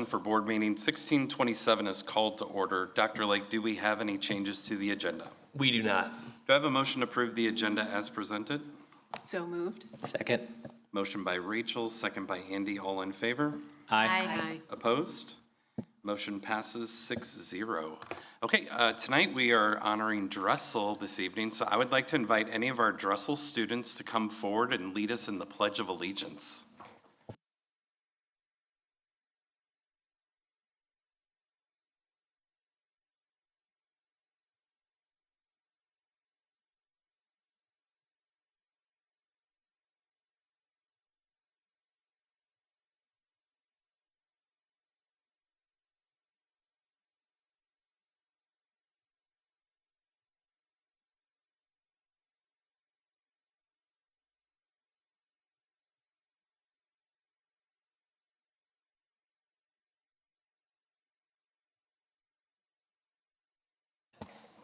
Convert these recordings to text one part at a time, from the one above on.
session for board meeting 1627 is called to order. Dr. Lake, do we have any changes to the agenda? We do not. Do I have a motion to approve the agenda as presented? So moved. Second. Motion by Rachel, second by Andy. All in favor? Aye. Opposed? Motion passes 6-0. Okay, tonight we are honoring Dressel this evening, so I would like to invite any of our Dressel students to come forward and lead us in the Pledge of Allegiance.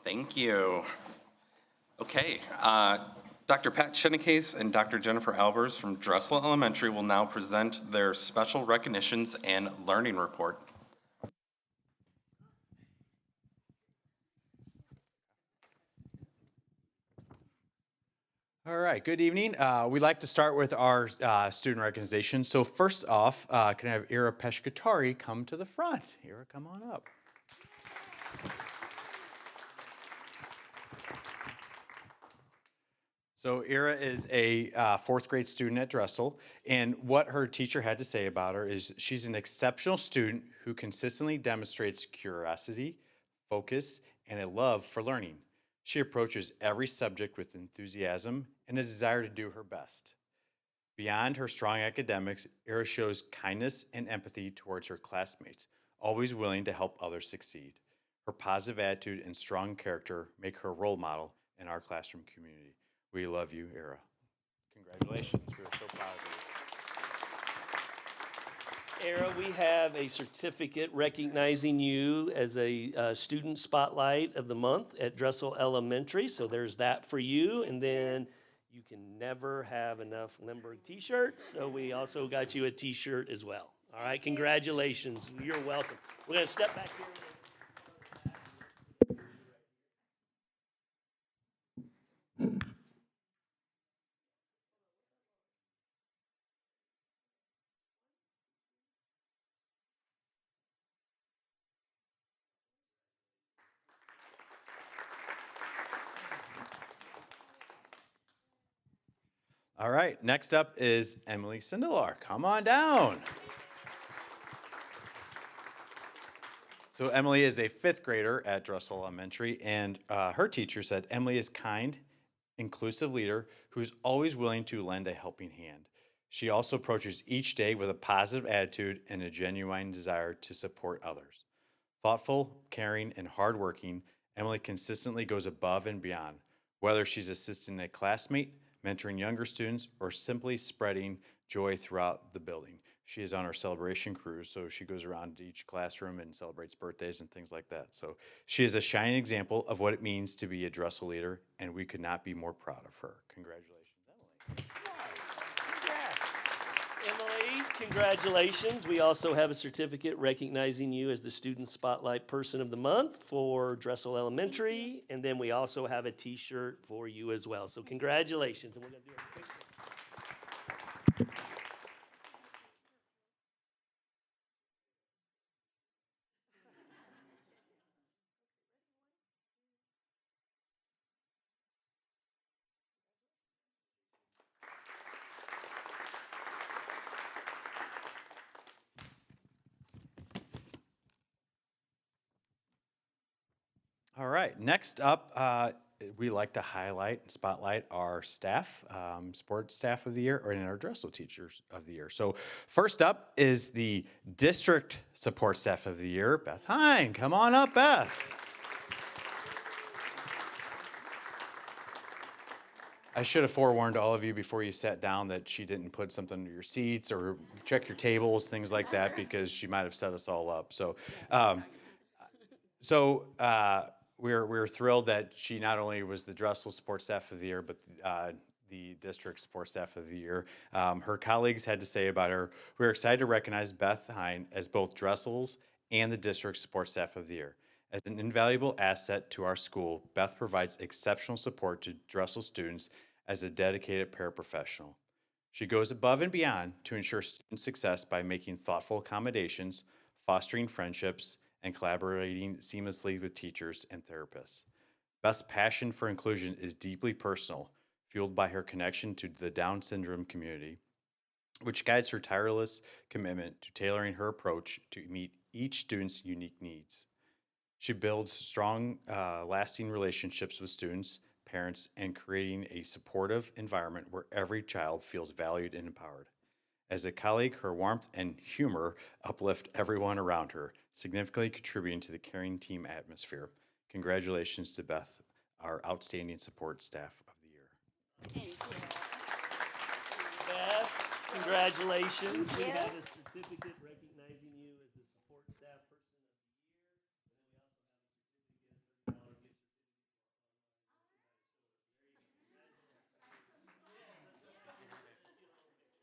Thank you. Okay, Dr. Pat Shinnicase and Dr. Jennifer Albers from Dressel Elementary will now present their special recognitions and learning report. All right, good evening. We'd like to start with our student recognition. So first off, can I have Ira Peshkatari come to the front? Ira, come on up. So Ira is a fourth grade student at Dressel, and what her teacher had to say about her is she's an exceptional student who consistently demonstrates curiosity, focus, and a love for learning. She approaches every subject with enthusiasm and a desire to do her best. Beyond her strong academics, Ira shows kindness and empathy towards her classmates, always willing to help others succeed. Her positive attitude and strong character make her a role model in our classroom community. We love you, Ira. Congratulations. We are so proud of you. Era, we have a certificate recognizing you as a student spotlight of the month at Dressel Elementary. So there's that for you. And then you can never have enough Limburg t-shirts. So we also got you a t-shirt as well. All right, congratulations. You're welcome. We're going to step back here. All right, next up is Emily Sindelar. Come on down. So Emily is a fifth grader at Dressel Elementary, and her teacher said Emily is kind, inclusive leader who's always willing to lend a helping hand. She also approaches each day with a positive attitude and a genuine desire to support others. Thoughtful, caring, and hardworking, Emily consistently goes above and beyond, whether she's assisting a classmate, mentoring younger students, or simply spreading joy throughout the building. She is on our celebration crew, so she goes around to each classroom and celebrates birthdays and things like that. So she is a shining example of what it means to be a Dressel leader, and we could not be more proud of her. Congratulations, Emily. Emily, congratulations. We also have a certificate recognizing you as the Student Spotlight Person of the Month for Dressel Elementary. And then we also have a t-shirt for you as well. So congratulations. And we're going to do a quick All right, next up, we like to highlight and spotlight our staff, sports staff of the year, or in our Dressel teachers of the year. So first up is the district support staff of the year, Beth Hine. Come on up, Beth. I should have forewarned all of you before you sat down that she didn't put something under your seats or check your tables, things like that, because she might have set us all up. We're thrilled that she not only was the Dressel Sports Staff of the Year, but the District Sports Staff of the Year. Her colleagues had to say about her, "We're excited to recognize Beth Hine as both Dressel's and the District Sports Staff of the Year. As an invaluable asset to our school, Beth provides exceptional support to Dressel students as a dedicated paraprofessional. She goes above and beyond to ensure student success by making thoughtful accommodations, fostering friendships, and collaborating seamlessly with teachers and therapists. Beth's passion for inclusion is deeply personal, fueled by her connection to the Down syndrome community, which guides her tireless commitment to tailoring her approach to meet each student's unique needs. She builds strong, lasting relationships with students, parents, and creating a supportive environment where every child feels valued and empowered. As a colleague, her warmth and humor uplift everyone around her, significantly contributing to the caring team atmosphere. Congratulations to Beth, our outstanding support staff of the year." Beth, congratulations. We have a certificate recognizing you as the support staff person of the year. And then we also have a $30 gift certificate.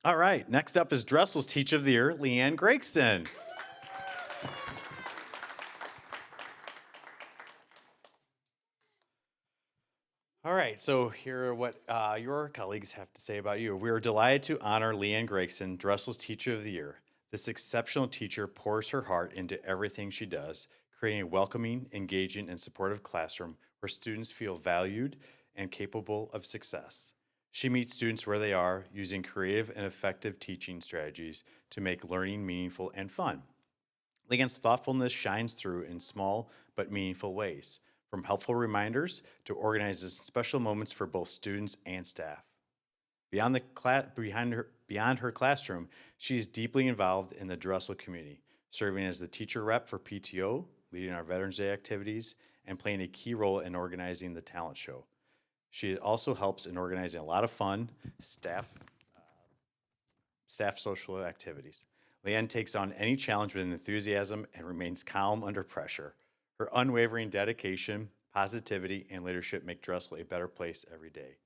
All right, next up is Dressel's Teacher of the Year, Leanne Gregston. All right, so here are what your colleagues have to say about you. We are delighted to honor Leanne Gregston, Dressel's Teacher of the Year. This exceptional teacher pours her heart into everything she does, creating a welcoming, engaging, and supportive classroom where students feel valued and capable of success. She meets students where they are, using creative and effective teaching strategies to make learning meaningful and fun. Leanne's thoughtfulness shines through in small but meaningful ways, from helpful reminders to organizing special moments for both students and staff. Beyond her classroom, she is deeply involved in the Dressel community, serving as the teacher rep for PTO, leading our Veterans Day activities, and playing a key role in organizing the talent show. She also helps in organizing a lot of fun staff social activities. Leanne takes on any challenge with enthusiasm and remains calm under pressure. Her unwavering dedication, positivity, and leadership make Dressel a better place every day.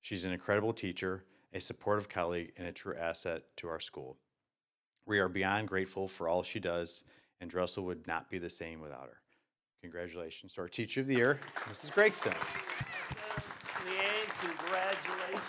She's an incredible teacher, a supportive colleague, and a true asset to our school. We are beyond grateful for all she does, and Dressel would not be the same without her. Congratulations to our Teacher of the Year, Mrs. Gregston. Leanne, congratulations.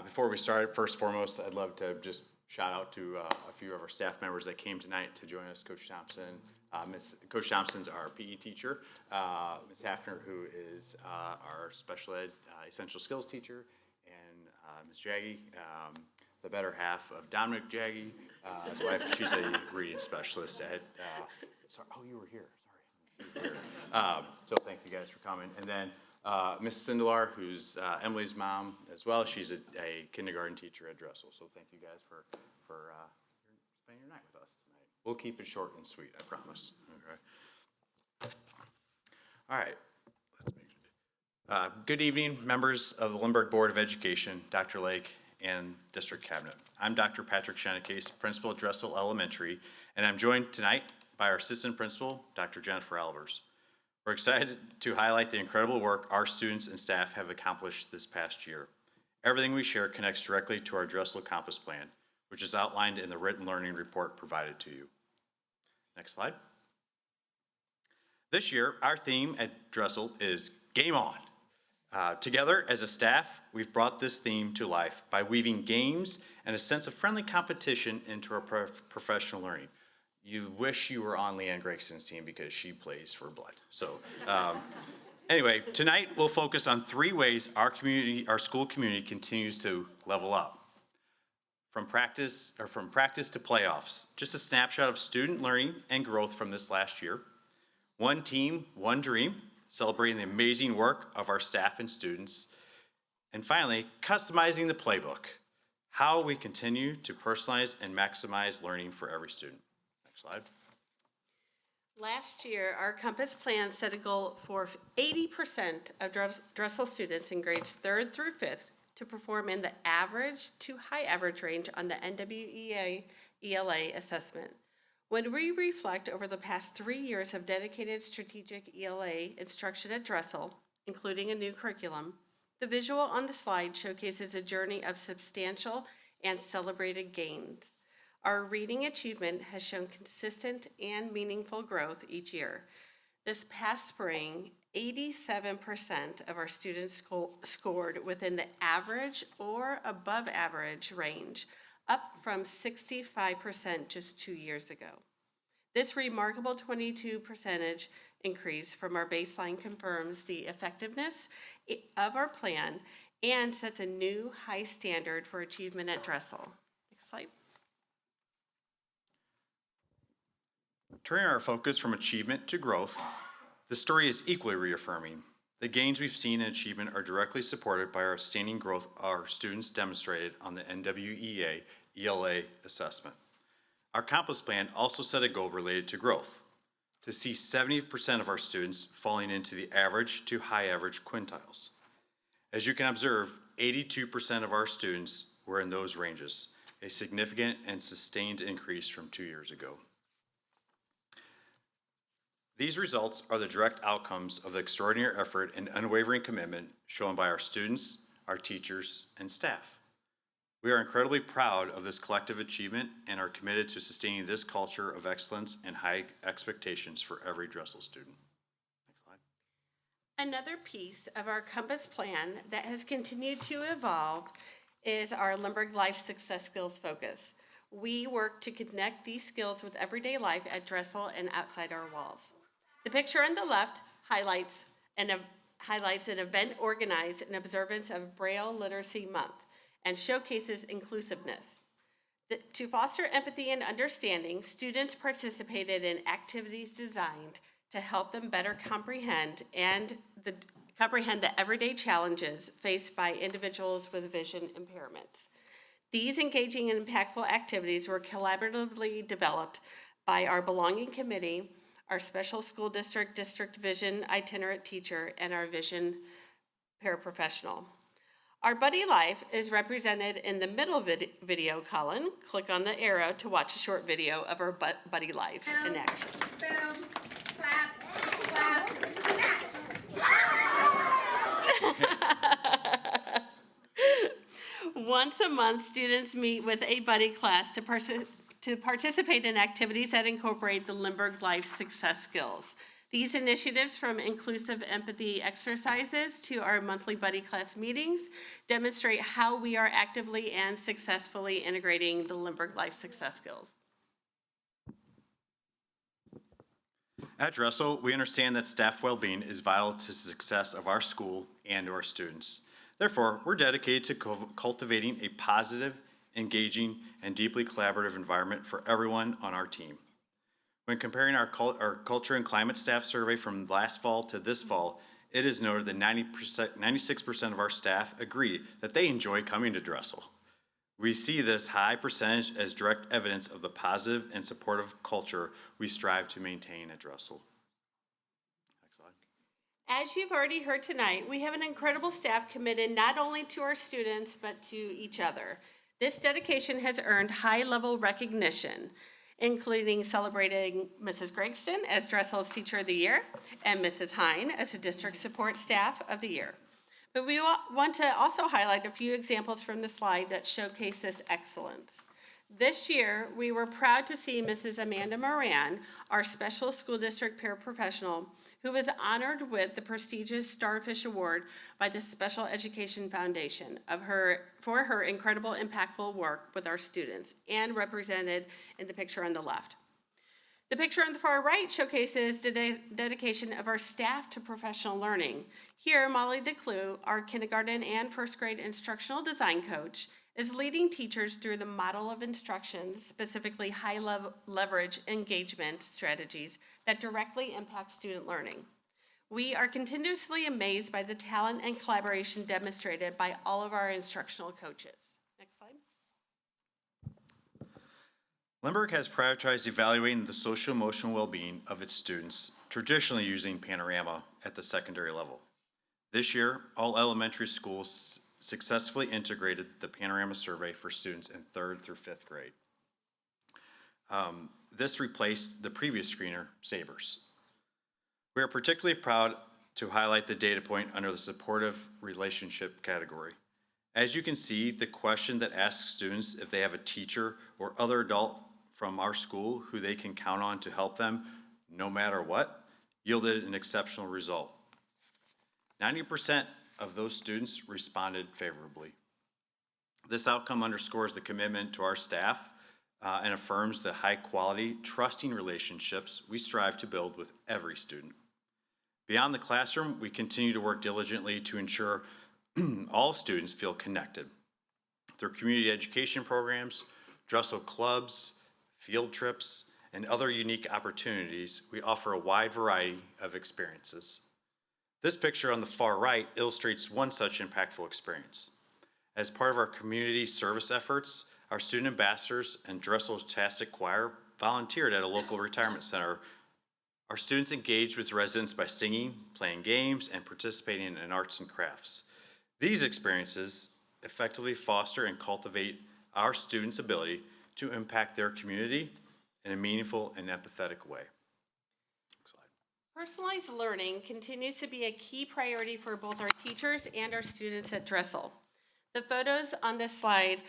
Before we start, first and foremost, I'd love to just shout out to a few of our staff members that came tonight to join us. Coach Thompson, Coach Thompson's our PE teacher. Ms. Hafner, who is our special ed essential skills teacher, and Ms. Jaggy, the better half of Dominic Jaggy, his wife. She's a reading specialist at. Sorry, oh, you were here. Sorry. So thank you guys for coming, and then. Mrs. Sindelar, who's Emily's mom as well. She's a kindergarten teacher at Dressel. So thank you guys for spending your night with us tonight. We'll keep it short and sweet, I promise. Okay. All right. Good evening, members of the Lindbergh Board of Education, Dr. Lake, and District Cabinet. I'm Dr. Patrick Shenekase, Principal at Dressel Elementary, and I'm joined tonight by our assistant principal, Dr. Jennifer Albers. We're excited to highlight the incredible work our students and staff have accomplished this past year. Everything we share connects directly to our Dressel Compass Plan, which is outlined in the written learning report provided to you. Next slide. This year, our theme at Dressel is Game On. Together as a staff, we've brought this theme to life by weaving games and a sense of friendly competition into our professional learning. You wish you were on Leanne Gregson's team because she plays for Blood. So anyway, tonight we'll focus on 3 ways our school community continues to level up. From practice to playoffs, just a snapshot of student learning and growth from this last year. One team, one dream, celebrating the amazing work of our staff and students. And finally, customizing the playbook, how we continue to personalize and maximize learning for every student. Next slide. Last year, our Compass Plan set a goal for 80% of Dressel students in grades 3rd through 5th to perform in the average to high average range on the NWEA ELA assessment. When we reflect over the past 3 years of dedicated strategic ELA instruction at Dressel, including a new curriculum, the visual on the slide showcases a journey of substantial and celebrated gains. Our reading achievement has shown consistent and meaningful growth each year. This past spring, 87% of our students scored within the average or above average range, up from 65% just 2 years ago. This remarkable 22% increase from our baseline confirms the effectiveness of our plan and sets a new high standard for achievement at Dressel. Next slide. Turning our focus from achievement to growth, the story is equally reaffirming. The gains we've seen in achievement are directly supported by our outstanding growth our students demonstrated on the NWEA ELA assessment. Our Compass Plan also set a goal related to growth, to see 70% of our students falling into the average to high average quintiles. As you can observe, 82% of our students were in those ranges, a significant and sustained increase from 2 years ago. These results are the direct outcomes of the extraordinary effort and unwavering commitment shown by our students, our teachers, and staff. We are incredibly proud of this collective achievement and are committed to sustaining this culture of excellence and high expectations for every Dressel student. Next slide. Another piece of our Compass Plan that has continued to evolve is our Limburg Life Success Skills focus. We work to connect these skills with everyday life at Dressel and outside our walls. The picture on the left highlights an event organized in observance of Braille Literacy Month and showcases inclusiveness. To foster empathy and understanding, students participated in activities designed to help them better comprehend the everyday challenges faced by individuals with vision impairments. These engaging and impactful activities were collaboratively developed by our Belonging Committee, our Special School District Vision Itinerant Teacher, and our Vision Paraprofessional. Our Buddy Life is represented in the middle video column. Click on the arrow to watch a short video of our Buddy Life in action. Boom, clap, clap, Once a month, students meet with a buddy class to participate in activities that incorporate the Limburg Life Success Skills. These initiatives, from inclusive empathy exercises to our monthly buddy class meetings, demonstrate how we are actively and successfully integrating the Limburg Life Success Skills. At Dressel, we understand that staff well-being is vital to the success of our school and our students. Therefore, we're dedicated to cultivating a positive, engaging, and deeply collaborative environment for everyone on our team. When comparing our culture and climate staff survey from last fall to this fall, it is noted that 96% of our staff agree that they enjoy coming to Dressel. We see this high percentage as direct evidence of the positive and supportive culture we strive to maintain at Dressel. Next slide. As you've already heard tonight, we have an incredible staff committed not only to our students, but to each other. This dedication has earned high-level recognition. including celebrating Mrs. Gregston as Dressel's Teacher of the Year and Mrs. Hine as the District Support Staff of the Year. But we want to also highlight a few examples from the slide that showcase this excellence. This year, we were proud to see Mrs. Amanda Moran, our special school district paraprofessional, who was honored with the prestigious Starfish Award by the Special Education Foundation for her incredible, impactful work with our students, and represented in the picture on the left. The picture on the far right showcases the dedication of our staff to professional learning. Here, Molly DeClue, our kindergarten and first grade instructional design coach, is leading teachers through the model of instruction, specifically high leverage engagement strategies that directly impact student learning. We are continuously amazed by the talent and collaboration demonstrated by all of our instructional coaches. Next slide. Lindbergh has prioritized evaluating the social-emotional well-being of its students, traditionally using Panorama at the secondary level. This year, all elementary schools successfully integrated the Panorama survey for students in 3rd through 5th grade. This replaced the previous screener, Sabres. We are particularly proud to highlight the data point under the supportive relationship category. As you can see, the question that asks students if they have a teacher or other adult from our school who they can count on to help them no matter what yielded an exceptional result. 90% of those students responded favorably. This outcome underscores the commitment to our staff and affirms the high-quality, trusting relationships we strive to build with every student. Beyond the classroom, we continue to work diligently to ensure all students feel connected. Through community education programs, Dressel clubs, field trips, and other unique opportunities, we offer a wide variety of experiences. This picture on the far right illustrates one such impactful experience. As part of our community service efforts, our student ambassadors and Dressel-tastic choir volunteered at a local retirement center. Our students engaged with residents by singing, playing games, and participating in arts and crafts. These experiences effectively foster and cultivate our students' ability to impact their community in a meaningful and empathetic way. Personalized learning continues to be a key priority for both our teachers and our students at Dressel. The photos on this slide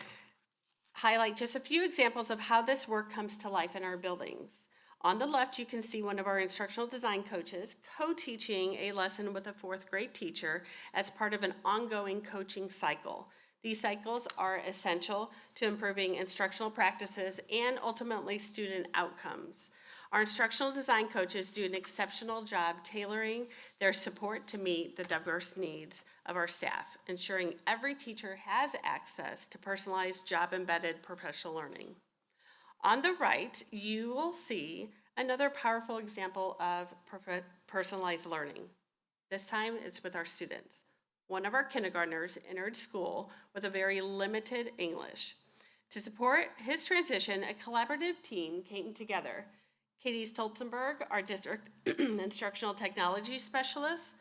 highlight just a few examples of how this work comes to life in our buildings. On the left, you can see one of our instructional design coaches co-teaching a lesson with a 4th grade teacher as part of an ongoing coaching cycle. These cycles are essential to improving instructional practices and ultimately student outcomes. Our instructional design coaches do an exceptional job tailoring their support to meet the diverse needs of our staff, ensuring every teacher has access to personalized, job-embedded professional learning. On the right, you will see another powerful example of personalized learning. This time, it's with our students. One of our kindergartners entered school with a very limited English. To support his transition, a collaborative team came together. Katie Stoltenberg, our district instructional technology specialist,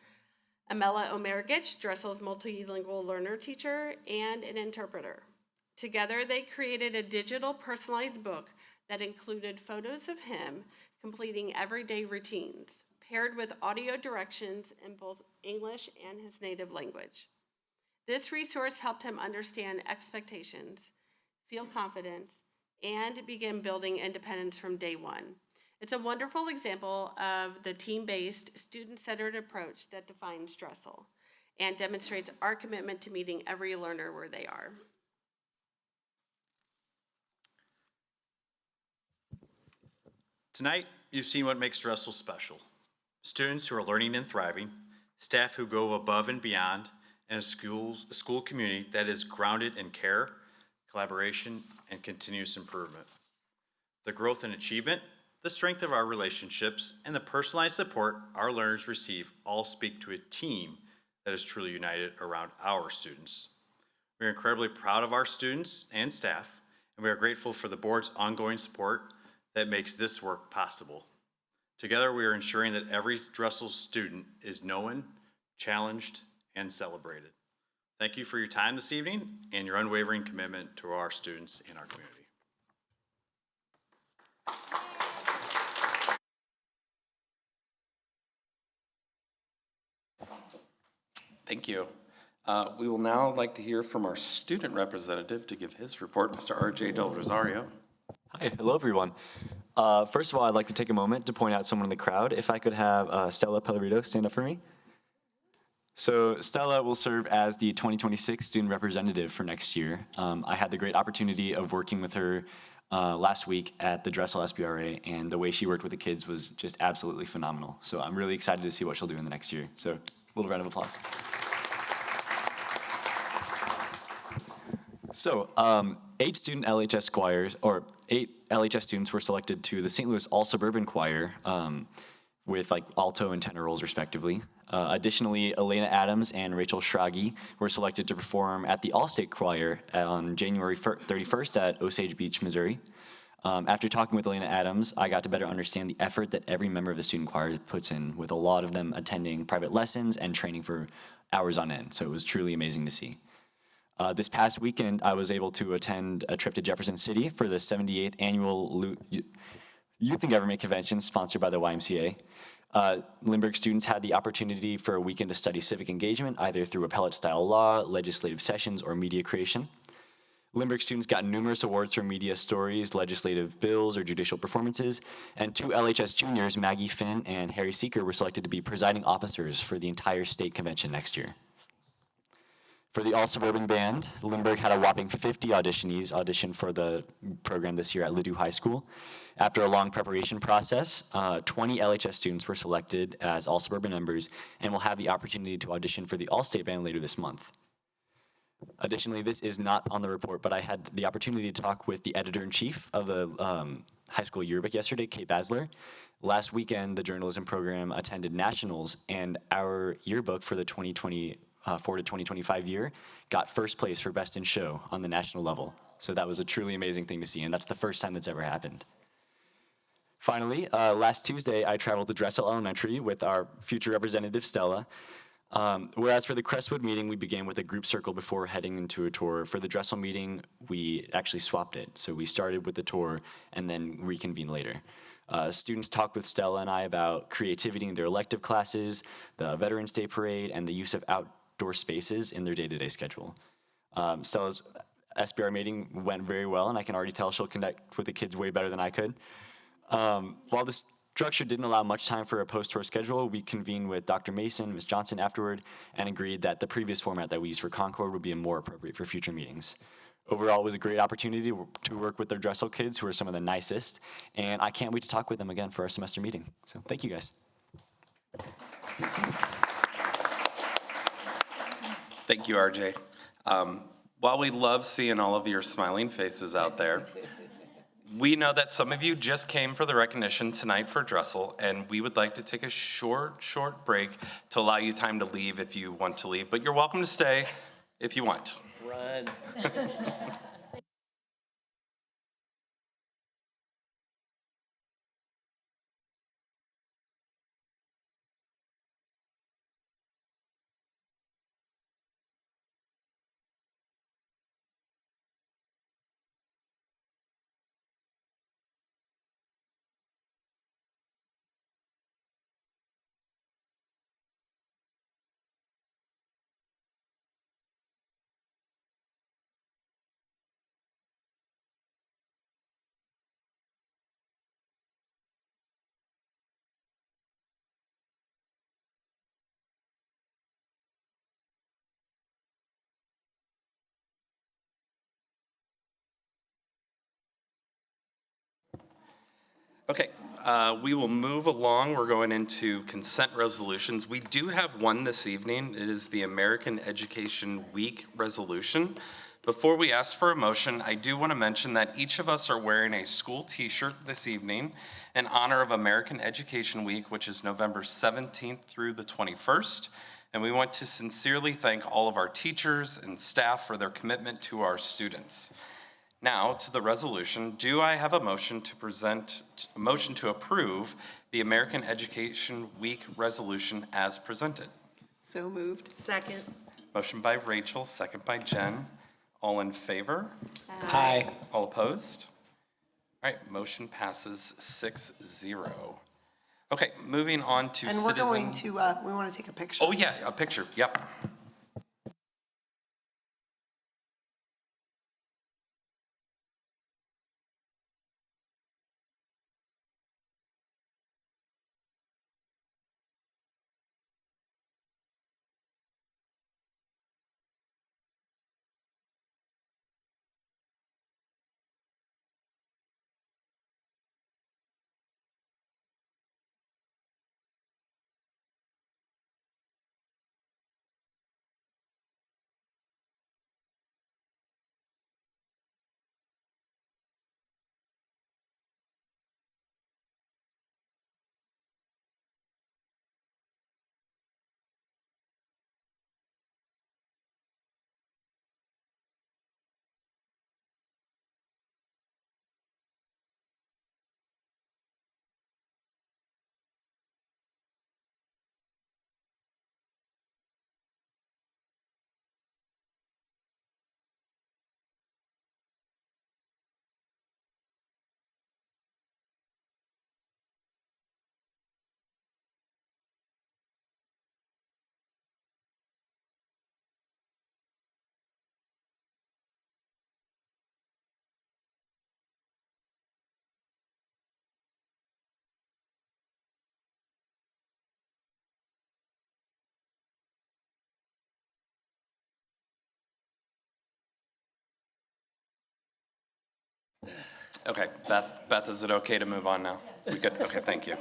Amela Omergich, Dressel's multilingual learner teacher, and an interpreter. Together, they created a digital personalized book that included photos of him completing everyday routines, paired with audio directions in both English and his native language. This resource helped him understand expectations, feel confident, and begin building independence from day one. It's a wonderful example of the team-based, student-centered approach that defines Dressel and demonstrates our commitment to meeting every learner where they are. Tonight, you've seen what makes Dressel special. Students who are learning and thriving, staff who go above and beyond, and a school community that is grounded in care, collaboration, and continuous improvement. The growth and achievement, the strength of our relationships, and the personalized support our learners receive all speak to a team that is truly united around our students. We are incredibly proud of our students and staff, and we are grateful for the board's ongoing support that makes this work possible. Together, we are ensuring that every Dressel student is known, challenged, and celebrated. Thank you for your time this evening and your unwavering commitment to our students and our community. Thank you. We will now like to hear from our student representative to give his report, Mr. R.J. Del Rosario. Hi, hello everyone. First of all, I'd like to take a moment to point out someone in the crowd. If I could have Stella Pellerito stand up for me. So Stella will serve as the 2026 student representative for next year. I had the great opportunity of working with her last week at the Dressel SBRA, and the way she worked with the kids was just absolutely phenomenal. So I'm really excited to see what she'll do in the next year. So a little round of applause. So, 8 LHS students were selected to the St. Louis All-Suburban Choir with like alto and tenor roles respectively. Additionally, Elena Adams and Rachel Schragi were selected to perform at the All-State Choir on January 31st at Osage Beach, Missouri. After talking with Elena Adams, I got to better understand the effort that every member of the student choir puts in, with a lot of them attending private lessons and training for hours on end. So it was truly amazing to see. This past weekend, I was able to attend a trip to Jefferson City for the 78th Annual Youth and Government Convention sponsored by the YMCA. Lindbergh students had the opportunity for a weekend to study civic engagement, either through appellate-style law, legislative sessions, or media creation. Lindbergh students got numerous awards for media stories, legislative bills, or judicial performances, and 2 LHS juniors, Maggie Finn and Harry Seeker, were selected to be presiding officers for the entire state convention next year. For the All-Suburban Band, Lindbergh had a whopping 50 auditionees audition for the program this year at Ladue High School. After a long preparation process, 20 LHS students were selected as All-Suburban members and will have the opportunity to audition for the All-State Band later this month. Additionally, this is not on the report, but I had the opportunity to talk with the editor-in-chief of the high school yearbook yesterday, Kate Basler. Last weekend, the journalism program attended nationals, and our yearbook for the 2024 to 2025 year got first place for Best in Show on the national level. So that was a truly amazing thing to see, and that's the first time that's ever happened. Finally, last Tuesday, I traveled to Dressel Elementary with our future representative, Stella. Whereas for the Crestwood meeting, we began with a group circle before heading into a tour. For the Dressel meeting, we actually swapped it. So we started with the tour and then reconvened later. Students talked with Stella and I about creativity in their elective classes, the Veterans Day Parade, and the use of outdoor spaces in their day-to-day schedule. Stella's SBR meeting went very well, and I can already tell she'll connect with the kids way better than I could. While the structure didn't allow much time for a post-tour schedule, we convened with Dr. Mason, Ms. Johnson afterward, and agreed that the previous format that we used for Concord would be more appropriate for future meetings. Overall, it was a great opportunity to work with the Dressel kids, who are some of the nicest, and I can't wait to talk with them again for our semester meeting. So thank you, guys. Thank you, RJ. While we love seeing all of your smiling faces out there, we know that some of you just came for the recognition tonight for Dressel, and we would like to take a short break to allow you time to leave if you want to leave, but you're welcome to stay if you want. Run. Okay, we will move along. We're going into consent resolutions. We do have one this evening. It is the American Education Week resolution. Before we ask for a motion, I do want to mention that each of us are wearing a school t-shirt this evening in honor of American Education Week, which is November 17th through the 21st. And we want to sincerely thank all of our teachers and staff for their commitment to our students. Now, to the resolution, do I have a motion to approve the American Education Week resolution as presented? So moved. Second. Motion by Rachel, second by Jen. All in favor? Aye. All opposed? All right, motion passes 6-0. Okay, moving on to And citizen. we're going to, we want to take a picture. Oh yeah, a picture, yep. Okay, Beth, is it okay to move on now? We good? Okay, thank you.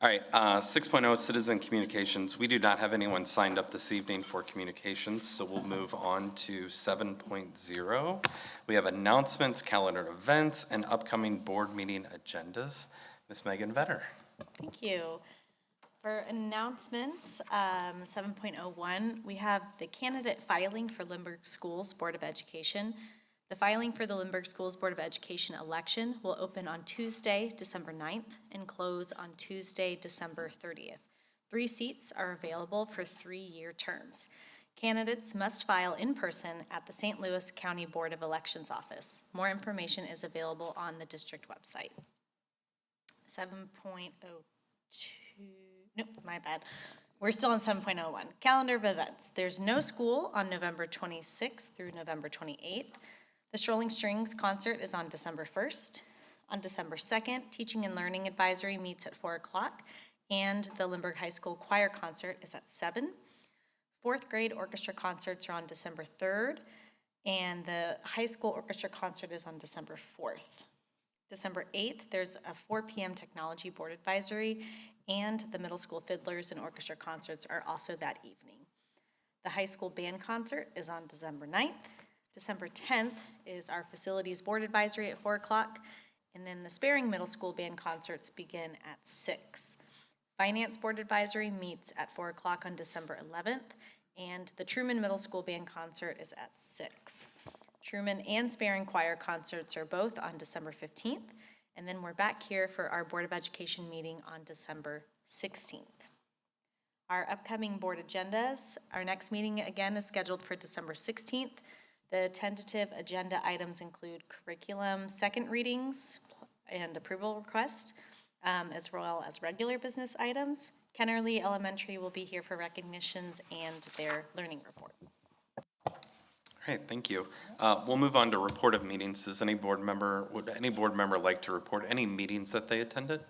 All right, 6.0, citizen communications. We do not have anyone signed up this evening for communications, so we'll move on to 7.0. We have announcements, calendar events, and upcoming board meeting agendas. Ms. Megan Vetter. Thank you. For announcements, 7.01, we have the candidate filing for Lindbergh Schools Board of Education. The filing for the Lindbergh Schools Board of Education election will open on Tuesday, December 9th, and close on Tuesday, December 30th. 3 seats are available for 3-year terms. Candidates must file in person at the St. Louis County Board of Elections office. More information is available on the district website. 7.02, nope, my bad. We're still on 7.01. Calendar of events. There's no school on November 26th through November 28th. The Strolling Strings concert is on December 1st. On December 2nd, Teaching and Learning Advisory meets at 4 o'clock, and the Lindbergh High School Choir concert is at 7. 4th grade orchestra concerts are on December 3rd, and the high school orchestra concert is on December 4th. December 8th, there's a 4 p.m. Technology Board Advisory, and the middle school fiddlers and orchestra concerts are also that evening. The high school band concert is on December 9th. December 10th is our Facilities Board Advisory at 4 o'clock, and then the Sparing Middle School band concerts begin at 6. Finance Board Advisory meets at 4 o'clock on December 11th, and the Truman Middle School band concert is at 6. Truman and Sparing Choir concerts are both on December 15th, and then we're back here for our Board of Education meeting on December 16th. Our upcoming board agendas, our next meeting again is scheduled for December 16th. The tentative agenda items include curriculum, second readings, and approval request, as well as regular business items. Kennerly Elementary will be here for recognitions and their learning report. All right, thank you. We'll move on to report of meetings. Would any board member like to report any meetings that they attended?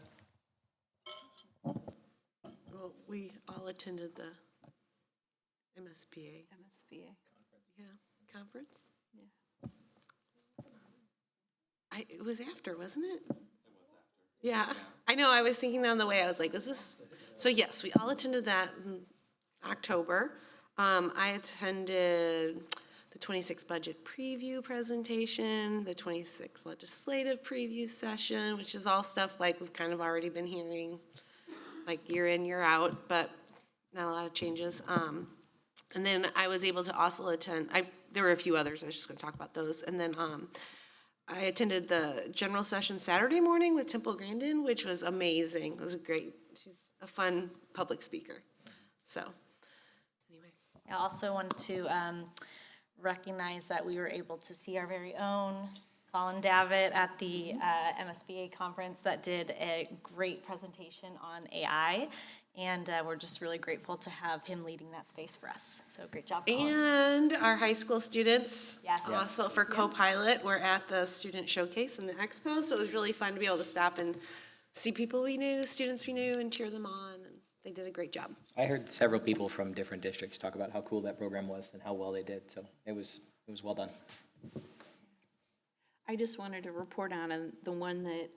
Well, we all attended the MSBA. Yeah, conference? Yeah. It was after, wasn't it? It was after. Yeah, I know, I was thinking on the way, I was like, is this? So yes, we all attended that in October. I attended the 26 budget preview presentation, the 26 legislative preview session, which is all stuff like we've kind of already been hearing, like year in, year out, but not a lot of changes. And then I was able to also attend, there were a few others, I was just gonna talk about those. And then I attended the general session Saturday morning with Temple Grandin, which was amazing. It was great. She's a fun public speaker. So, anyway. I also want to recognize that we were able to see our very own Colin Davitt at the MSBA conference that did a great presentation on AI. And we're just really grateful to have him leading that space for us. So great job, Colin. And our high school students, Yes. also for co-pilot, were at the student showcase and the expo. So it was really fun to be able to stop and see people we knew, students we knew, and cheer them on. And they did a great job. I heard several people from different districts talk about how cool that program was and how well they did, so it was well done. I just wanted to report on the one that,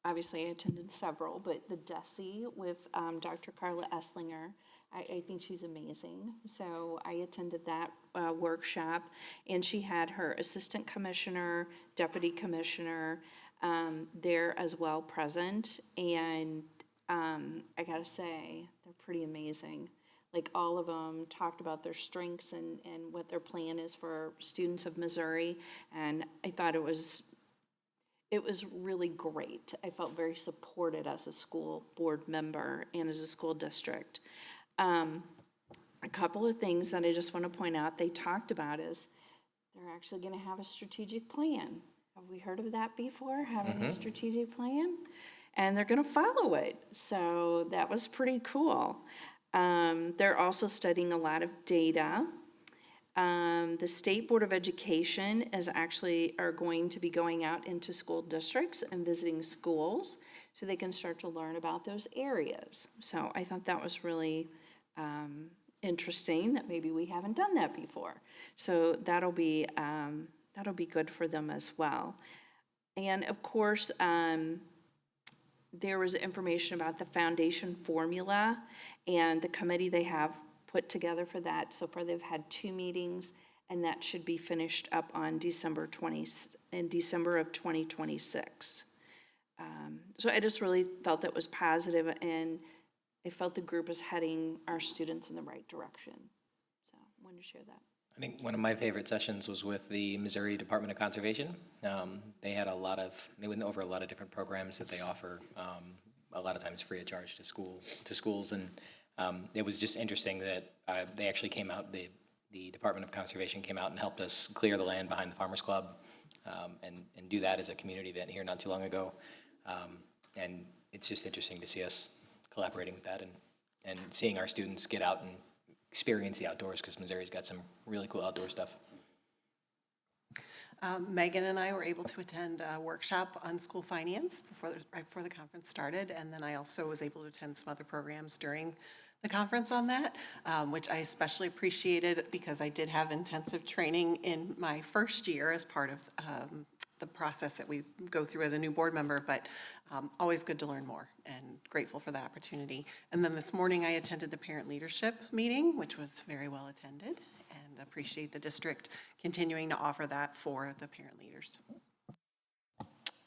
obviously I attended several, but the DESE with Dr. Carla Esslinger. I think she's amazing. So I attended that workshop, and she had her assistant commissioner, deputy commissioner there as well present. And I gotta say, they're pretty amazing. Like, all of them talked about their strengths and what their plan is for students of Missouri. And I thought it was really great. I felt very supported as a school board member and as a school district. A couple of things that I just want to point out they talked about is they're actually going to have a strategic plan. Have we heard of that before, having a strategic plan? And they're going to follow it. So that was pretty cool. They're also studying a lot of data. The State Board of Education are going to be going out into school districts and visiting schools so they can start to learn about those areas. So I thought that was really interesting that maybe we haven't done that before. So that'll be that'll be good for them as well. And of course, there was information about the foundation formula and the committee they have put together for that. So far, they've had 2 meetings, and that should be finished up on December of 2026. So I just really felt it was positive, and I felt the group was heading our students in the right direction. So I wanted to share that. I think one of my favorite sessions was with the Missouri Department of Conservation. They went over a lot of different programs that they offer, a lot of times free of charge to schools, and it was just interesting that they actually came out, the Department of Conservation came out and helped us clear the land behind the Farmers Club, and do that as a community event here not too long ago. And it's just interesting to see us collaborating with that and seeing our students get out and experience the outdoors, because Missouri's got some really cool outdoor stuff. Megan and I were able to attend a workshop on school finance right before the conference started, and then I also was able to attend some other programs during the conference on that, which I especially appreciated because I did have intensive training in my first year as part of the process that we go through as a new board member, but always good to learn more and grateful for that opportunity. And then this morning I attended the parent leadership meeting, which was very well attended, and appreciate the district continuing to offer that for the parent leaders.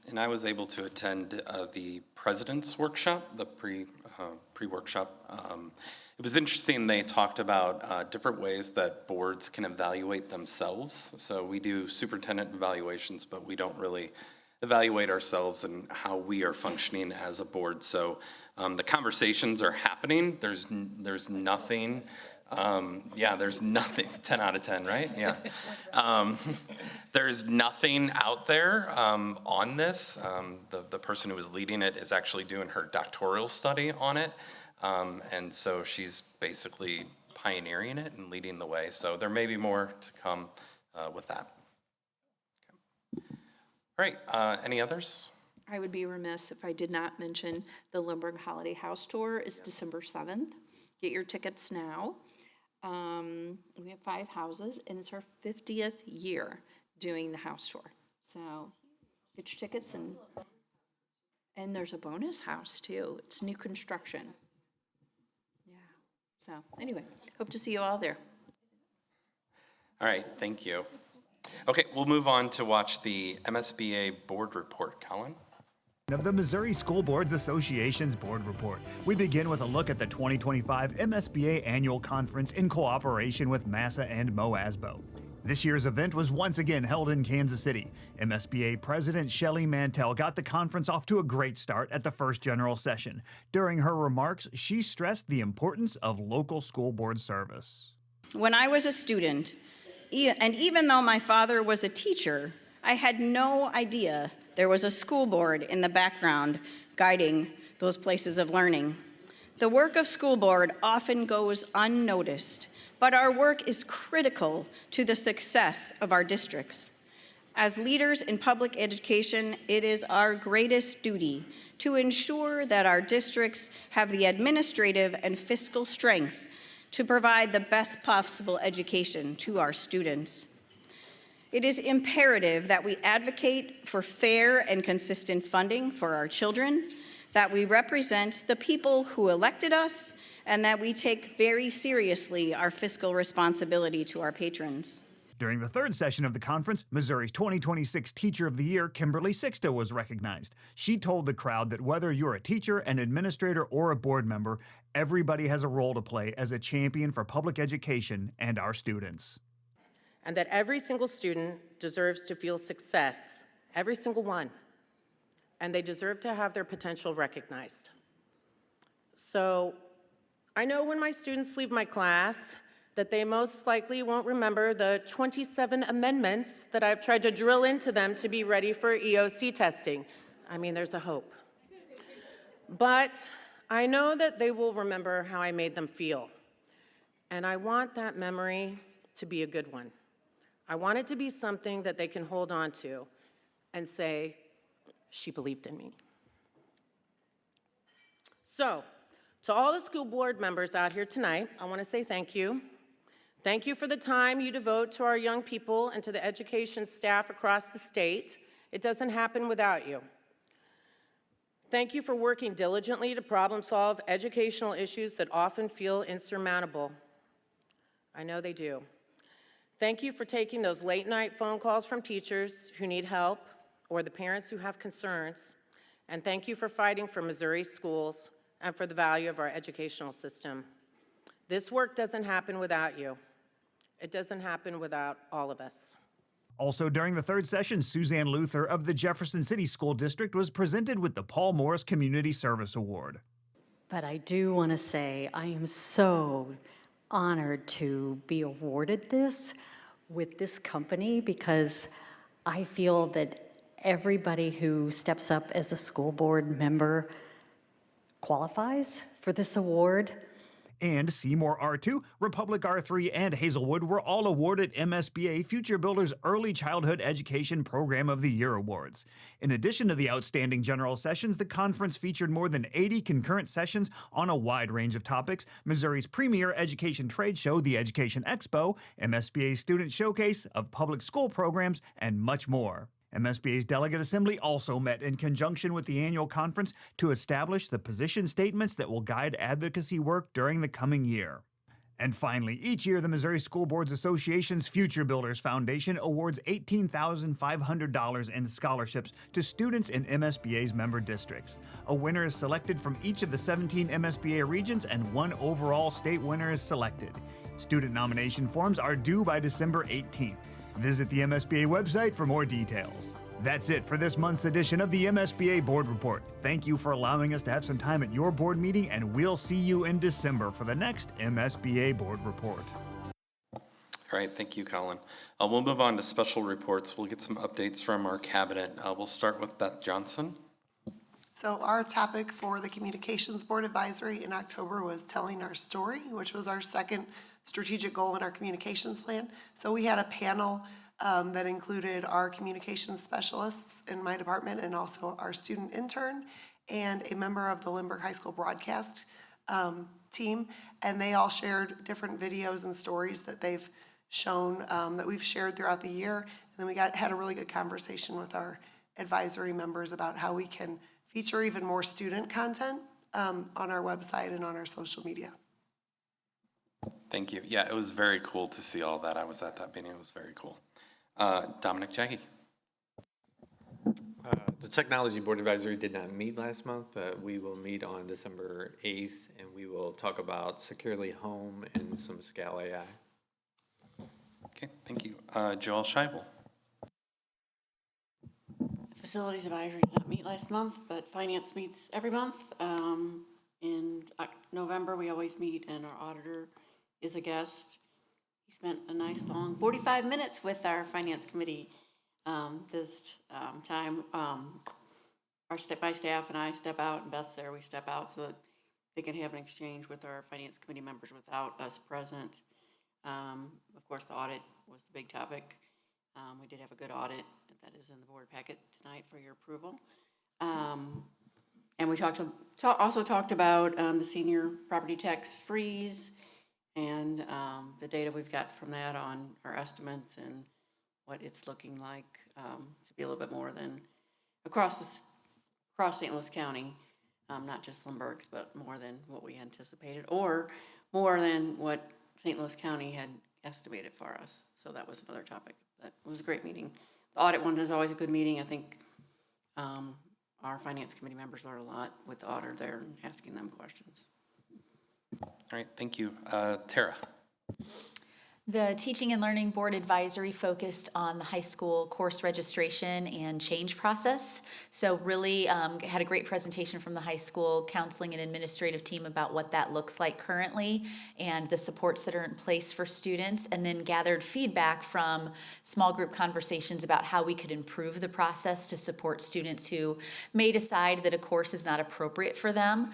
And I was able to attend the president's workshop, the pre-workshop. It was interesting. They talked about different ways that boards can evaluate themselves. So we do superintendent evaluations, but we don't really evaluate ourselves and how we are functioning as a board. So the conversations are happening. There's nothing. There's nothing. 10 out of 10, right? Yeah. There's nothing out there on this. The person who was leading it is actually doing her doctoral study on it. And so she's basically pioneering it and leading the way. So there may be more to come with that. Okay. All right, any others? I would be remiss if I did not mention the Lindbergh Holiday House Tour is December 7th. Get your tickets now. We have 5 houses, and it's our 50th year doing the house tour. So get your tickets, and there's a bonus house too. It's new construction. Yeah. So anyway, hope to see you all there. All right, thank you. Okay, we'll move on to watch the MSBA board report. Colin? Of the Missouri School Boards Association's board report. We begin with a look at the 2025 MSBA Annual Conference in cooperation with MASSA and MOASBO. This year's event was once again held in Kansas City. MSBA President Shelley Mantell got the conference off to a great start at the first general session. During her remarks, she stressed the importance of local school board service. When I was a student, and even though my father was a teacher, I had no idea there was a school board in the background guiding those places of learning. The work of school board often goes unnoticed, but our work is critical to the success of our districts. As leaders in public education, it is our greatest duty to ensure that our districts have the administrative and fiscal strength to provide the best possible education to our students. It is imperative that we advocate for fair and consistent funding for our children, that we represent the people who elected us, and that we take very seriously our fiscal responsibility to our patrons. During the third session of the conference, Missouri's 2026 Teacher of the Year, Kimberly Sixto, was recognized. She told the crowd that whether you're a teacher, an administrator, or a board member, everybody has a role to play as a champion for public education and our students. And that every single student deserves to feel success, every single one, and they deserve to have their potential recognized. So I know when my students leave my class that they most likely won't remember the 27 amendments that I've tried to drill into them to be ready for EOC testing. I mean, there's a hope. But I know that they will remember how I made them feel. And I want that memory to be a good one. I want it to be something that they can hold on to and say, she believed in me. So, to all the school board members out here tonight, I want to say thank you. Thank you for the time you devote to our young people and to the education staff across the state. It doesn't happen without you. Thank you for working diligently to problem solve educational issues that often feel insurmountable. I know they do. Thank you for taking those late night phone calls from teachers who need help or the parents who have concerns. And thank you for fighting for Missouri schools and for the value of our educational system. This work doesn't happen without you. It doesn't happen without all of us. Also during the third session, Suzanne Luther of the Jefferson City School District was presented with the Paul Morris Community Service Award. But I do want to say I am so honored to be awarded this with this company because I feel that everybody who steps up as a school board member qualifies for this award. And Seymour R2, Republic R3, and Hazelwood were all awarded MSBA Future Builders Early Childhood Education Program of the Year awards. In addition to the outstanding general sessions, the conference featured more than 80 concurrent sessions on a wide range of topics: Missouri's premier education trade show, the Education Expo, MSBA Student Showcase of public school programs, and much more. MSBA's Delegate Assembly also met in conjunction with the annual conference to establish the position statements that will guide advocacy work during the coming year. And finally, each year the Missouri School Boards Association's Future Builders Foundation awards $18,500 in scholarships to students in MSBA's member districts. A winner is selected from each of the 17 MSBA regions, and one overall state winner is selected. Student nomination forms are due by December 18th. Visit the MSBA website for more details. That's it for this month's edition of the MSBA Board Report. Thank you for allowing us to have some time at your board meeting, and we'll see you in December for the next MSBA Board Report. All right, thank you, Colin. We'll move on to special reports. We'll get some updates from our cabinet. We'll start with Beth Johnson. So our topic for the Communications Board Advisory in October was telling our story, which was our second strategic goal in our communications plan. So we had a panel that included our communications specialists in my department and also our student intern and a member of the Lindbergh High School broadcast team. And they all shared different videos and stories that they've shown that we've shared throughout the year. And then we had a really good conversation with our advisory members about how we can feature even more student content on our website and on our social media. Thank you. Yeah, it was very cool to see all that. I was at that meeting. It was very cool. Dominic Jaggi. The Technology Board Advisory did not meet last month. We will meet on December 8th, and we will talk about Securely Home and some Scal AI. Okay, thank you. Joel Scheibel. Facilities Advisory did not meet last month, but Finance meets every month. In November, we always meet, and our auditor is a guest. He spent a nice long 45 minutes with our Finance Committee this time. Our by staff and I step out, and Beth's there, we step out so that they can have an exchange with our Finance Committee members without us present. Of course, the audit was the big topic. We did have a good audit that is in the board packet tonight for your approval. And we also talked about the senior property tax freeze and the data we've got from that on our estimates and what it's looking like to be a little bit more than across St. Louis County, not just Lindbergh's, but more than what we anticipated, or more than what St. Louis County had estimated for us. So that was another topic. That was a great meeting. The audit one is always a good meeting. I think our Finance Committee members learn a lot with the auditor there and asking them questions. All right, thank you. Tara. The Teaching and Learning Board Advisory focused on the high school course registration and change process. So really had a great presentation from the high school counseling and administrative team about what that looks like currently and the supports that are in place for students, and then gathered feedback from small group conversations about how we could improve the process to support students who may decide that a course is not appropriate for them.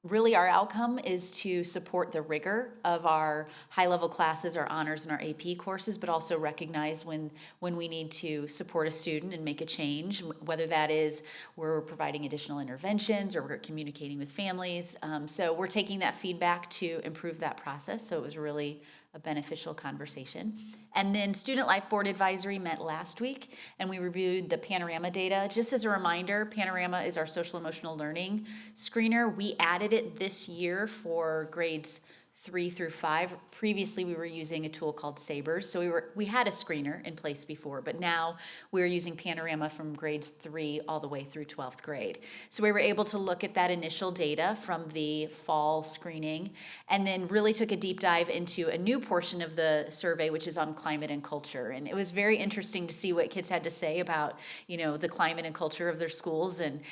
Really, our outcome is to support the rigor of our high-level classes, our honors, and our AP courses, but also recognize when we need to support a student and make a change, whether that is we're providing additional interventions or we're communicating with families. So we're taking that feedback to improve that process. So it was really a beneficial conversation. And then Student Life Board Advisory met last week, and we reviewed the Panorama data. Just as a reminder, Panorama is our social emotional learning screener. We added it this year for grades 3 through 5. Previously, we were using a tool called Sabres. So we had a screener in place before, but now we're using Panorama from grades 3 all the way through 12th grade. So we were able to look at that initial data from the fall screening and then really took a deep dive into a new portion of the survey, which is on climate and culture. And it was very interesting to see what kids had to say about, the climate and culture of their schools. And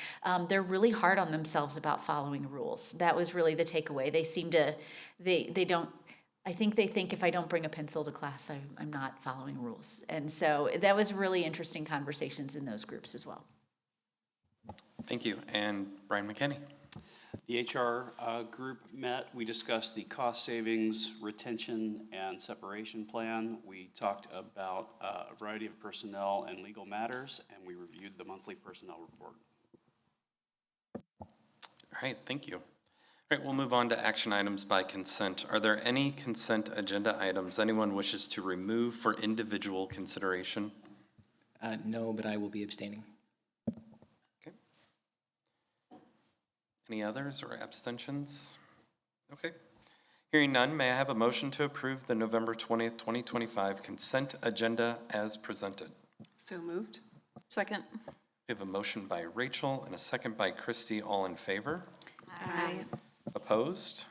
they're really hard on themselves about following rules. That was really the takeaway. They seem to, they don't, I think they think if I don't bring a pencil to class, I'm not following rules. And so that was really interesting conversations in those groups as well. Thank you. And Brian McKinney. The HR group met. We discussed the cost savings, retention, and separation plan. We talked about a variety of personnel and legal matters, and we reviewed the monthly personnel report. All right, thank you. All right, we'll move on to action items by consent. Are there any consent agenda items anyone wishes to remove for individual consideration? No, but I will be abstaining. Okay. Any others or abstentions? Okay. Hearing none, may I have a motion to approve the November 20th, 2025 consent agenda as presented? So moved. Second. We have a motion by Rachel and a second by Christy. All in favor? Aye. Opposed?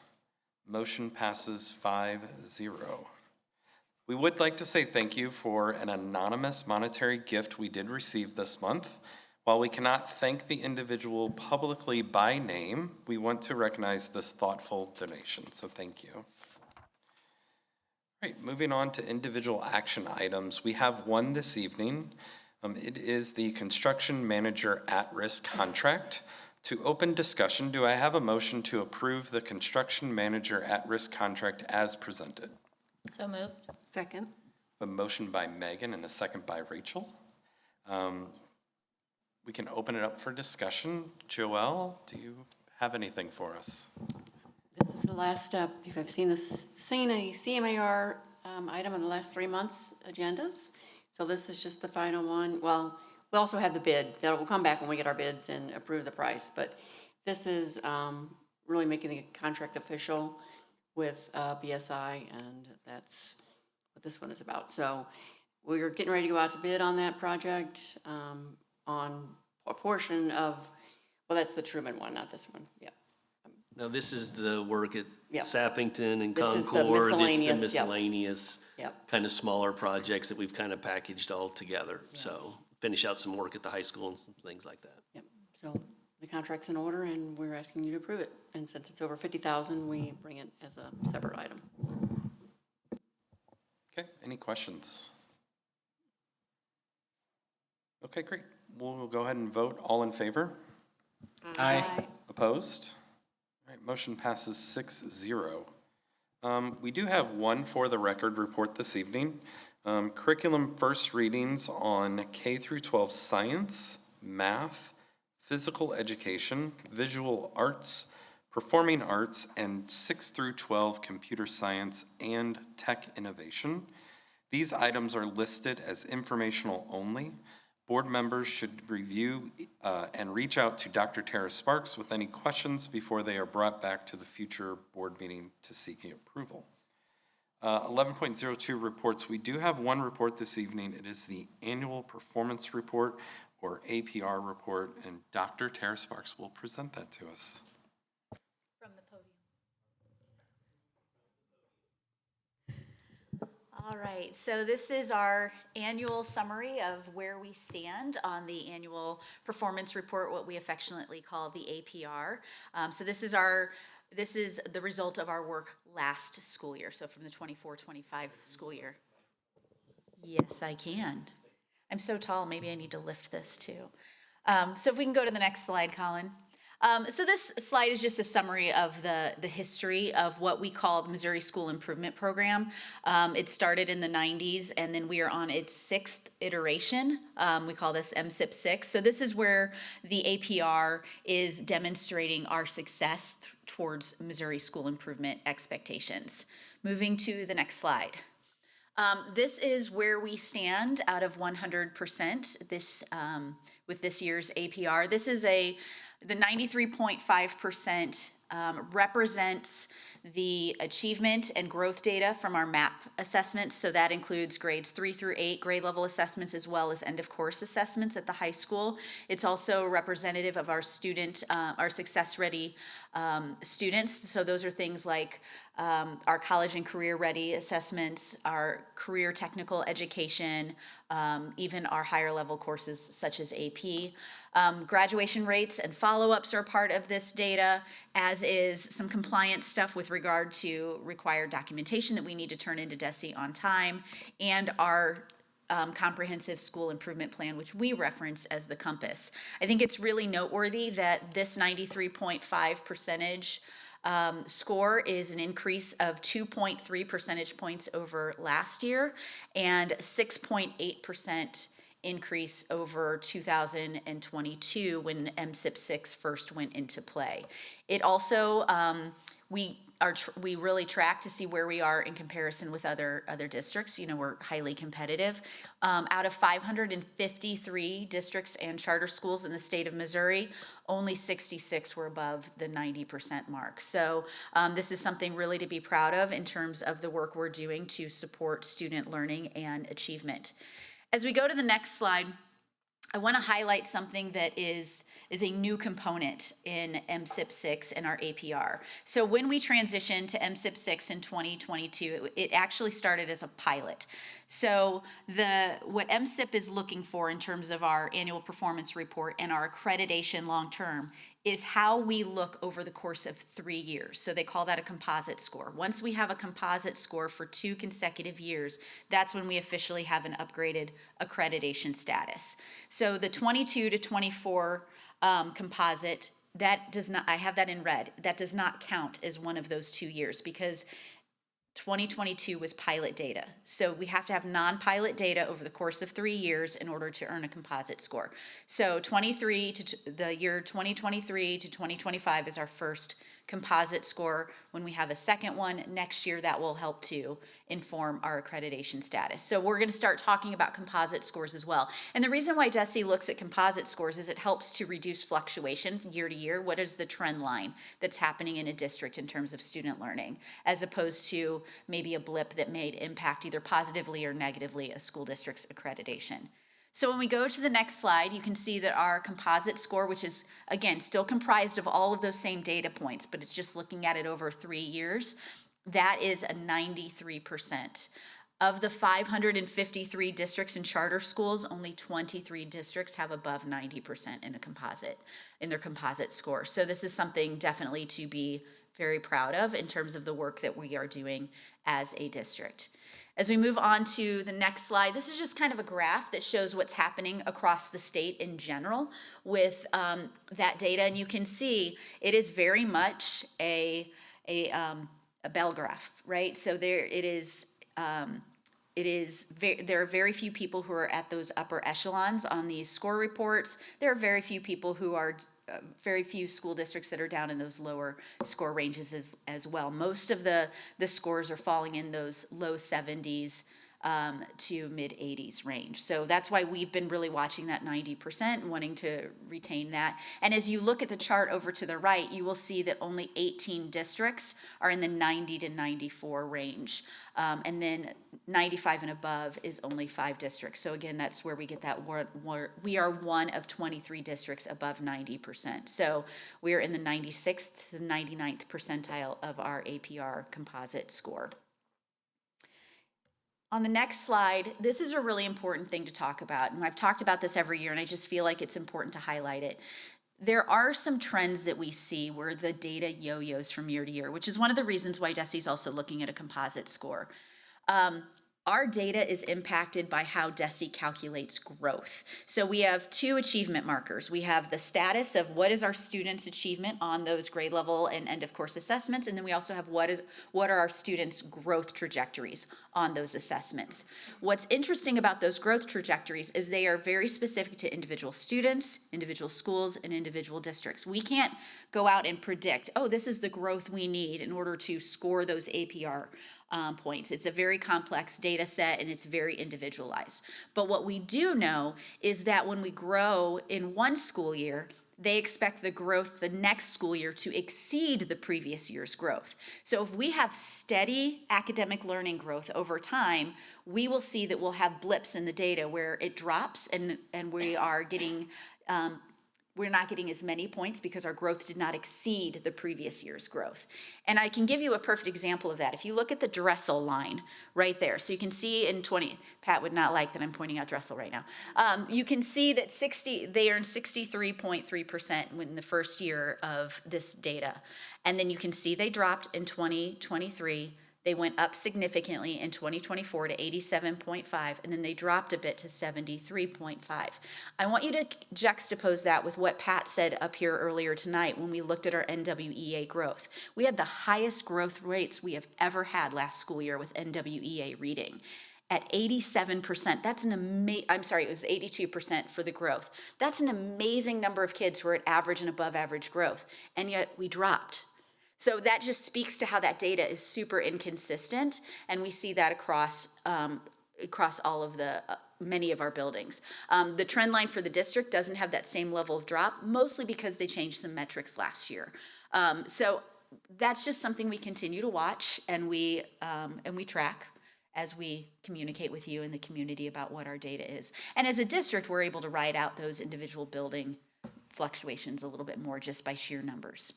Motion passes 5-0. We would like to say thank you for an anonymous monetary gift we did receive this month. While we cannot thank the individual publicly by name, we want to recognize this thoughtful donation, so thank you. All right, moving on to individual action items. We have one this evening. It is the construction manager at-risk contract. To open discussion, do I have a motion to approve the construction manager at-risk contract as presented? So moved. Second. A motion by Megan and a second by Rachel. We can open it up for discussion. Joelle, do you have anything for us? This is the last step. If I've seen a CMAR item in the last 3 months' agendas. So this is just the final one. Well, we also have the bid. That will come back when we get our bids and approve the price. But this is really making the contract official with BSI, and that's what this one is about. So we're getting ready to go out to bid on that project on a portion of, well, that's the Truman one, not this one. Yeah. Now, this is the work at Yep. Sappington and This is the Concord. It's the miscellaneous, yep. miscellaneous Yep. kind of smaller projects that we've kind of packaged all together. So finish out some work at the high school and some things like that. Yep. So the contract's in order, and we're asking you to approve it. And since it's over 50,000, we bring it as a separate item. Okay, any questions? Okay, great. We'll go ahead and vote. All in favor? Aye. Opposed? All right, motion passes 6-0. We do have one for the record report this evening. Curriculum first readings on K through 12 science, math, physical education, visual arts, performing arts, and 6 through 12 computer science and tech innovation. These items are listed as informational only. Board members should review and reach out to Dr. Tara Sparks with any questions before they are brought back to the future board meeting to seeking approval. 11.02 reports. We do have one report this evening. It is the annual performance report, or APR report, and Dr. Tara Sparks will present that to us. From the podium. All right, so this is our annual summary of where we stand on the annual performance report, what we affectionately call the APR. So this is the result of our work last school year, so from the 24-25 school year. Yes, I can. I'm so tall, maybe I need to lift this too. So if we can go to the next slide, Colin. So this slide is just a summary of the history of what we call the Missouri School Improvement Program. It started in the 90s, and then we are on its 6th iteration. We call this MSIP 6. So this is where the APR is demonstrating our success towards Missouri school improvement expectations. Moving to the next slide. This is where we stand out of 100% with this year's APR. This is the 93.5% represents the achievement and growth data from our MAP assessments. So that includes grades 3 through 8 grade level assessments, as well as end of course assessments at the high school. It's also representative of our our success ready students. So those are things like our college and career ready assessments, our career technical education, even our higher level courses such as AP. Graduation rates and follow-ups are part of this data, as is some compliance stuff with regard to required documentation that we need to turn into DESE on time, and our comprehensive school improvement plan, which we reference as the Compass. I think it's really noteworthy that this 93.5% score is an increase of 2.3 percentage points over last year and 6.8% increase over 2022 when MSIP 6 first went into play. It also, we really track to see where we are in comparison with other districts. You know, we're highly competitive. Out of 553 districts and charter schools in the state of Missouri, only 66 were above the 90% mark. So this is something really to be proud of in terms of the work we're doing to support student learning and achievement. As we go to the next slide, I want to highlight something that is a new component in MSIP 6 and our APR. So when we transitioned to MSIP 6 in 2022, it actually started as a pilot. So what MSIP is looking for in terms of our annual performance report and our accreditation long-term is how we look over the course of 3 years. So they call that a composite score. Once we have a composite score for 2 consecutive years, that's when we officially have an upgraded accreditation status. So the 22 to 24 composite, that does not, I have that in red, that does not count as one of those 2 years because 2022 was pilot data. So we have to have non-pilot data over the course of 3 years in order to earn a composite score. So the year 2023 to 2025 is our first composite score. When we have a second one next year, that will help to inform our accreditation status. So we're going to start talking about composite scores as well. And the reason why DESE looks at composite scores is it helps to reduce fluctuation year to year. What is the trend line that's happening in a district in terms of student learning, as opposed to maybe a blip that may impact either positively or negatively a school district's accreditation. So when we go to the next slide, you can see that our composite score, which is, again, still comprised of all of those same data points, but it's just looking at it over 3 years, that is a 93%. Of the 553 districts and charter schools, only 23 districts have above 90% in their composite score. So this is something definitely to be very proud of in terms of the work that we are doing as a district. As we move on to the next slide, this is just kind of a graph that shows what's happening across the state in general with that data. And you can see it is very much a bell graph, right? So there are very few people who are at those upper echelons on these score reports. There are very few people who are very few school districts that are down in those lower score ranges as well. Most of the scores are falling in those low 70s to mid 80s range. So that's why we've been really watching that 90% and wanting to retain that. And as you look at the chart over to the right, you will see that only 18 districts are in the 90 to 94 range. And then 95 and above is only 5 districts. So again, that's where we get that we are one of 23 districts above 90%. So we are in the 96th to 99th percentile of our APR composite score. On the next slide, this is a really important thing to talk about. And I've talked about this every year, and I just feel like it's important to highlight it. There are some trends that we see where the data yo-yos from year to year, which is one of the reasons why DESE is also looking at a composite score. Our data is impacted by how DESE calculates growth. So we have 2 achievement markers. We have the status of what is our students' achievement on those grade level and end of course assessments, and then we also have what are our students' growth trajectories on those assessments. What's interesting about those growth trajectories is they are very specific to individual students, individual schools, and individual districts. We can't go out and predict, oh, this is the growth we need in order to score those APR points. It's a very complex data set and it's very individualized. But what we do know is that when we grow in one school year, they expect the growth the next school year to exceed the previous year's growth. So if we have steady academic learning growth over time, we will see that we'll have blips in the data where it drops and we are getting, we're not getting as many points because our growth did not exceed the previous year's growth. And I can give you a perfect example of that. If you look at the Dressel line right there, so you can see in Pat would not like that I'm pointing out Dressel right now. You can see that they earned 63.3% in the first year of this data. And then you can see they dropped in 2023. They went up significantly in 2024 to 87.5, and then they dropped a bit to 73.5. I want you to juxtapose that with what Pat said up here earlier tonight when we looked at our NWEA growth. We had the highest growth rates we have ever had last school year with NWEA reading. At 87%, that's an amazing, I'm sorry, it was 82% for the growth. That's an amazing number of kids who are at average and above average growth, and yet we dropped. So that just speaks to how that data is super inconsistent, and we see that across all of the many of our buildings. The trend line for the district doesn't have that same level of drop, mostly because they changed some metrics last year. So that's just something we continue to watch and we track as we communicate with you in the community about what our data is. And as a district, we're able to ride out those individual building fluctuations a little bit more just by sheer numbers.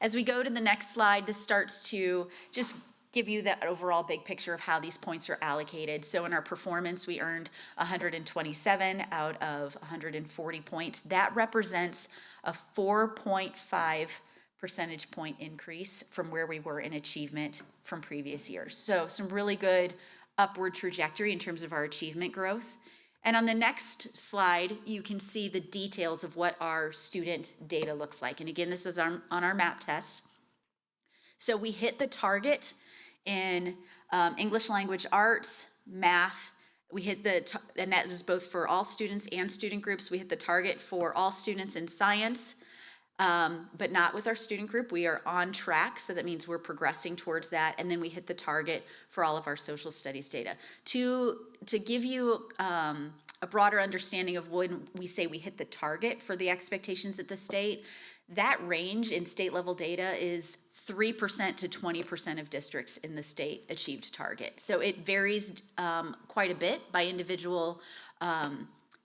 As we go to the next slide, this starts to just give you that overall big picture of how these points are allocated. So in our performance, we earned 127 out of 140 points. That represents a 4.5 percentage point increase from where we were in achievement from previous years. So some really good upward trajectory in terms of our achievement growth. And on the next slide, you can see the details of what our student data looks like. And again, this is on our MAP test. So we hit the target in English language arts, math. We hit and that was both for all students and student groups. We hit the target for all students in science, but not with our student group. We are on track, so that means we're progressing towards that. And then we hit the target for all of our social studies data. To give you a broader understanding of when we say we hit the target for the expectations at the state, that range in state level data is 3% to 20% of districts in the state achieved target. So it varies quite a bit by individual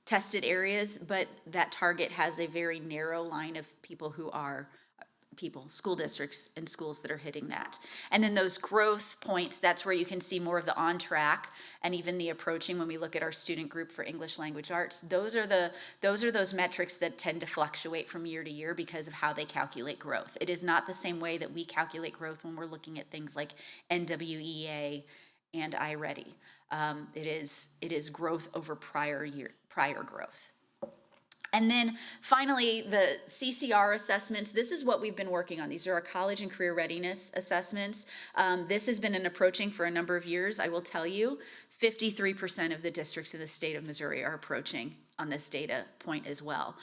tested areas, but that target has a very narrow line of school districts and schools that are hitting that. And then those growth points, that's where you can see more of the on track and even the approaching when we look at our student group for English language arts. Those are those metrics that tend to fluctuate from year to year because of how they calculate growth. It is not the same way that we calculate growth when we're looking at things like NWEA and iReady. It is growth over prior growth. And then finally, the CCR assessments. This is what we've been working on. These are our college and career readiness assessments. This has been an approaching for a number of years. I will tell you, 53% of the districts in the state of Missouri are approaching on this data point as well.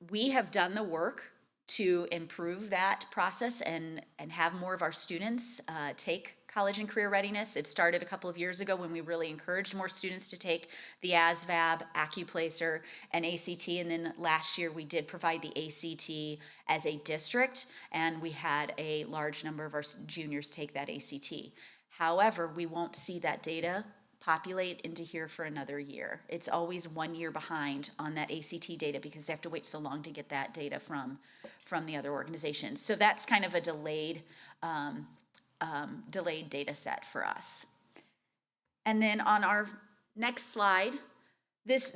We have done the work to improve that process and have more of our students take college and career readiness. It started a couple of years ago when we really encouraged more students to take the ASVAB, AccuPlacer, and ACT, and then last year we did provide the ACT as a district, and we had a large number of our juniors take that ACT. However, we won't see that data populate into here for another year. It's always 1 year behind on that ACT data because they have to wait so long to get that data from the other organizations. So that's kind of a delayed data set for us. And then on our next slide, this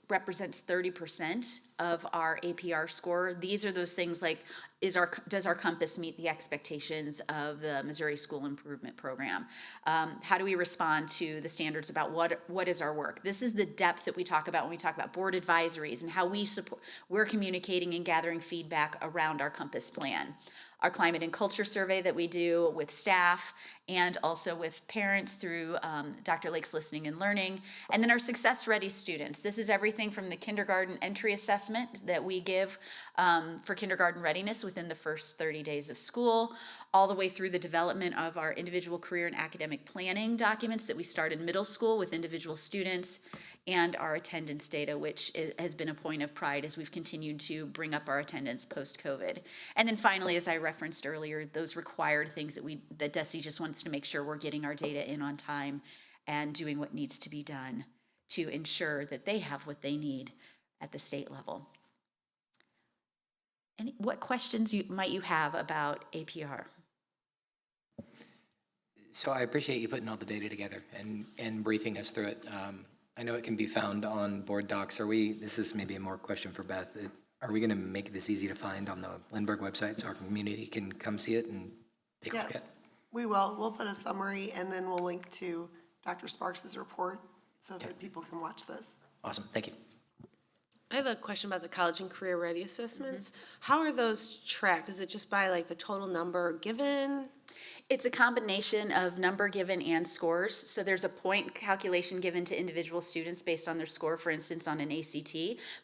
represents 30% of our APR score. These are those things like, does our compass meet the expectations of the Missouri School Improvement Program? How do we respond to the standards about what is our work? This is the depth that we talk about when we talk about board advisories and how we're communicating and gathering feedback around our compass plan. Our climate and culture survey that we do with staff and also with parents through Dr. Lake's Listening and Learning. And then our Success Ready students. This is everything from the kindergarten entry assessment that we give for kindergarten readiness within the first 30 days of school, all the way through the development of our individual career and academic planning documents that we start in middle school with individual students, and our attendance data, which has been a point of pride as we've continued to bring up our attendance post-COVID. And then finally, as I referenced earlier, those required things that DESE just wants to make sure we're getting our data in on time and doing what needs to be done to ensure that they have what they need at the state level. What questions might you have about APR? So I appreciate you putting all the data together and briefing us through it. I know it can be found on board docs. This is maybe a more question for Beth. Are we going to make this easy to find on the Lindbergh website so our community can come see it and take a look at it? We will. We'll put a summary and then we'll link to Dr. Sparks's report so that people can watch this. Awesome. Thank you. I have a question about the college and career ready assessments. How are those tracked? Is it just by like the total number given? It's a combination of number given and scores. So there's a point calculation given to individual students based on their score, for instance, on an ACT.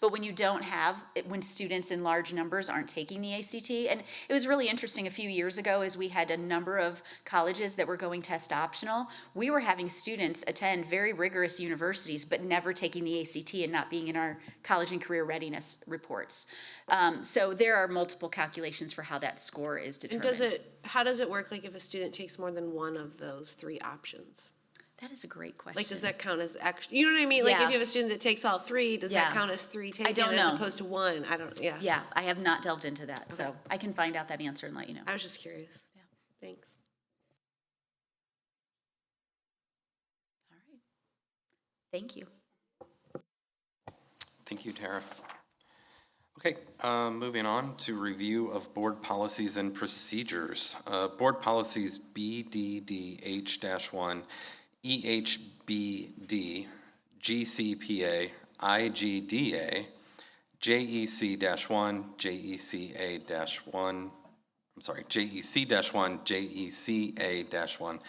But when you don't have, when students in large numbers aren't taking the ACT, and it was really interesting a few years ago as we had a number of colleges that were going test optional, we were having students attend very rigorous universities but never taking the ACT and not being in our college and career readiness reports. So there are multiple calculations for how that score is And determined. how does it work, like if a student takes more than one of those 3 options? That is a great question. Like, does that count as extra? You know what I mean? Like, Yeah. if you have a student that takes all 3, does that Yeah. count as 3 taken don't as know. opposed to 1? I don't, yeah. Yeah, I have not delved into that, so I can find out that answer and let you know. I was just curious. Yeah. Thanks. All right. Thank you. Thank you, Tara. Okay, moving on to review of board policies and procedures. Board policies BDDH-1, EHBD, GCPA, IGDA, JEC-1, JECA-1, JEC-1, JECA-1,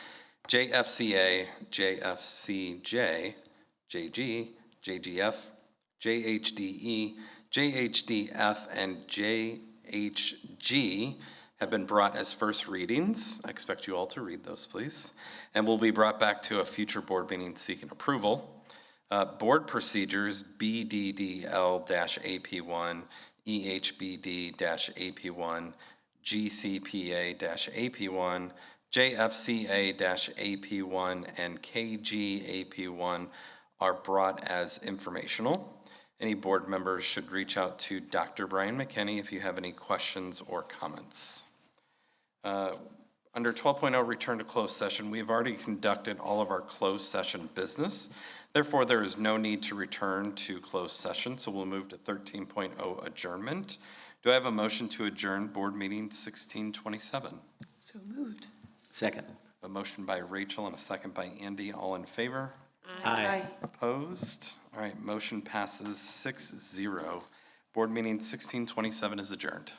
JFCA, JFCJ, JG, JGF, JHDE, JHDF, and JHG have been brought as first readings. I expect you all to read those, please, and will be brought back to a future board meeting seeking approval. Board procedures BDDL-AP1, EHBD-AP1, GCPA-AP1, JFCA-AP1, and KGAP1 are brought as informational. Any board members should reach out to Dr. Brian McKinney if you have any questions or comments. Under 12.0, return to closed session, we have already conducted all of our closed session business. Therefore, there is no need to return to closed session, so we'll move to 13.0 adjournment. Do I have a motion to adjourn board meeting 1627? So moved. Second. A motion by Rachel and a second by Andy. All in favor? Aye. Opposed? All right, motion passes 6-0. Board meeting 1627 is adjourned.